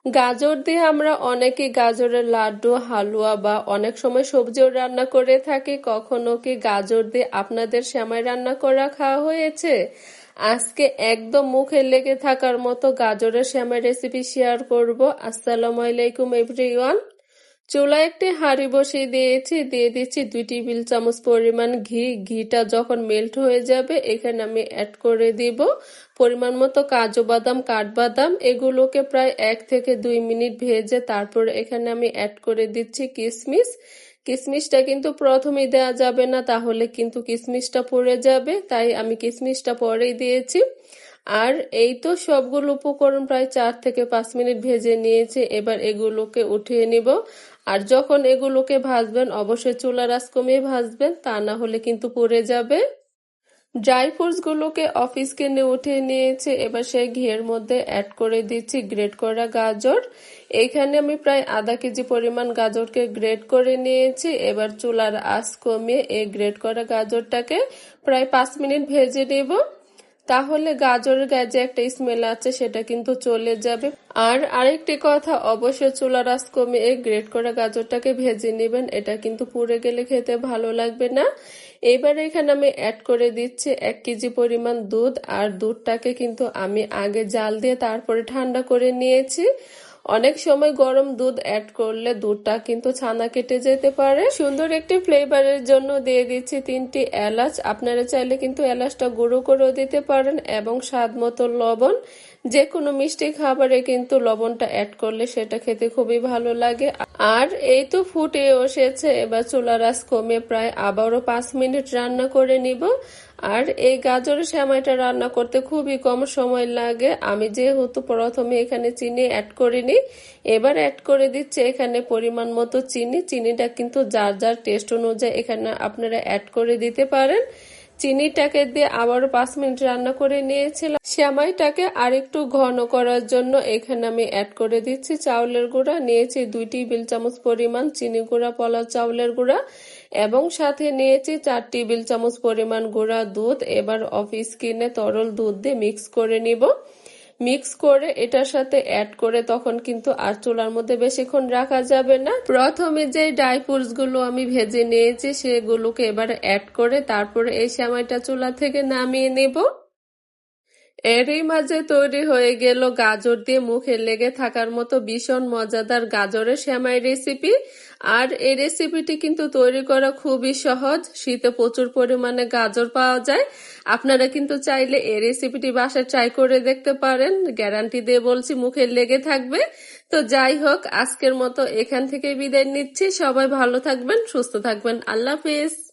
গাজর দিয়ে আমরা অনেকে গাজরের লাড্ডু, হালুয়া বা অনেক সময় সবজিও রান্না করে থাকি। কখনো কি গাজর দিয়ে আপনাদের সেমাই রান্না করা খাওয়া হয়েছে? আজকে একদম মুখে লেগে থাকার মতো গাজরের সেমাই রেসিপি শেয়ার করব। আসসালামু আলাইকুম এভরিওয়ান। চুলায় একটি হাঁড়ি বসিয়ে দিয়েছি, দিয়ে দিচ্ছি 2 টেবিল চামচ পরিমাণ ঘি। ঘিটা যখন মেল্ট হয়ে যাবে এখানে আমি অ্যাড করে দিব পরিমাণ মতো কাজু বাদাম, কাঠবাদাম। এগুলোকে প্রায় 1 থেকে 2 মিনিট ভেজে তারপর এখানে আমি অ্যাড করে দিচ্ছি কিশমিশ। কিশমিশটা কিন্তু প্রথমেই দেওয়া যাবে না, তাহলে কিন্তু কিশমিশটা পুড়ে যাবে, তাই আমি কিশমিশটা পরেই দিয়েছি। আর এই তো সবগুলো উপকরণ প্রায় 4 থেকে 5 মিনিট ভেজে নিয়েছি। এবার এগুলোকে উঠিয়ে নিব। আর যখন এগুলোকে ভাজবেন অবশ্যই চুলার আঁচ কমিয়ে ভাজবেন, তা না হলে কিন্তু পুড়ে যাবে। ড্রাই ফ্রুটস গুলোকে অফিস কিনে উঠিয়ে নিয়েছে। এবার সেই ঘিয়ের মধ্যে অ্যাড করে দিচ্ছি গ্রেট করা গাজর। এখানে আমি প্রায় আধা কেজি পরিমাণ গাজরকে গ্রেট করে নিয়েছি। এবার চুলার আঁচ কমিয়ে এই গ্রেট করা গাজরটাকে প্রায় 5 মিনিট ভেজে নেব, তাহলে গাজরের গায়ে যে একটা স্মেল আছে সেটা কিন্তু চলে যাবে। আর আরেকটি কথা, অবশ্যই চুলার আঁচ কমিয়ে গ্রেট করা গাজরটাকে ভেজে নেবেন, এটা কিন্তু পুড়ে গেলে খেতে ভালো লাগবে না। এবার এখানে আমি অ্যাড করে দিচ্ছি 1 কেজি পরিমাণ দুধ। আর দুধটাকে কিন্তু আমি আগে জাল দিয়ে তারপরে ঠান্ডা করে নিয়েছি। অনেক সময় গরম দুধ অ্যাড করলে দুধটা কিন্তু ছানা কেটে যেতে পারে। সুন্দর একটি ফ্লেভারের জন্য দিয়ে দিচ্ছি 3টি এলাচ। আপনারা চাইলে কিন্তু এলাচটা গুঁড়ো করেও দিতে পারেন, এবং স্বাদ মতো লবণ। যে কোনো মিষ্টি খাবারে কিন্তু লবণটা অ্যাড করলে সেটা খেতে খুবই ভালো লাগে। আর এই তো ফুটে এসেছে। এবার চুলার আঁচ কমে প্রায় আবারও 5 মিনিট রান্না করে নিব। আর এই গাজরের সেমাইটা রান্না করতে খুবই কম সময় লাগে। আমি যেহেতু প্রথমে এখানে চিনি অ্যাড করিনি, এবার অ্যাড করে দিচ্ছি এখানে পরিমাণ মতো চিনি। চিনিটা কিন্তু যার যার টেস্ট অনুযায়ী এখানে আপনারা অ্যাড করে দিতে পারেন। চিনিটাকে দিয়ে আবারও 5 মিনিট রান্না করে নিয়েছিলাম। সেমাইটাকে আরেকটু ঘন করার জন্য এখানে আমি অ্যাড করে দিচ্ছি চাউলের গুঁড়া। নিয়েছি 2 টেবিল চামচ পরিমাণ চিনি গুঁড়া, পোলাও চাউলের গুঁড়া, এবং সাথে নিয়েছি 4 টেবিল চামচ পরিমাণ গুঁড়া দুধ। এবার অফিস কিনে তরল দুধ দিয়ে মিক্স করে নিব। মিক্স করে এটার সাথে অ্যাড করে তখন কিন্তু আর চুলার মধ্যে বেশিক্ষণ রাখা যাবে না। প্রথমে যে ড্রাই ফ্রুটস গুলো আমি ভেজে নিয়েছি সেগুলোকে এবার অ্যাড করে তারপরে এই সেমাইটা চুলা থেকে নামিয়ে নেব। এরই মাঝে তৈরি হয়ে গেল গাজর দিয়ে মুখে লেগে থাকার মতো ভীষণ মজাদার গাজরের সেমাই রেসিপি। আর এই রেসিপিটি কিন্তু তৈরি করা খুবই সহজ। শীতে প্রচুর পরিমাণে গাজর পাওয়া যায়। আপনারা কিন্তু চাইলে এই রেসিপিটি বাসায় ট্রাই করে দেখতে পারেন। গ্যারান্টি দিয়ে বলছি মুখে লেগে থাকবে। তো যাই হোক, আজকের মতো এখান থেকে বিদায় নিচ্ছি। সবাই ভালো থাকবেন, সুস্থ থাকবেন। আল্লাহ হাফেজ।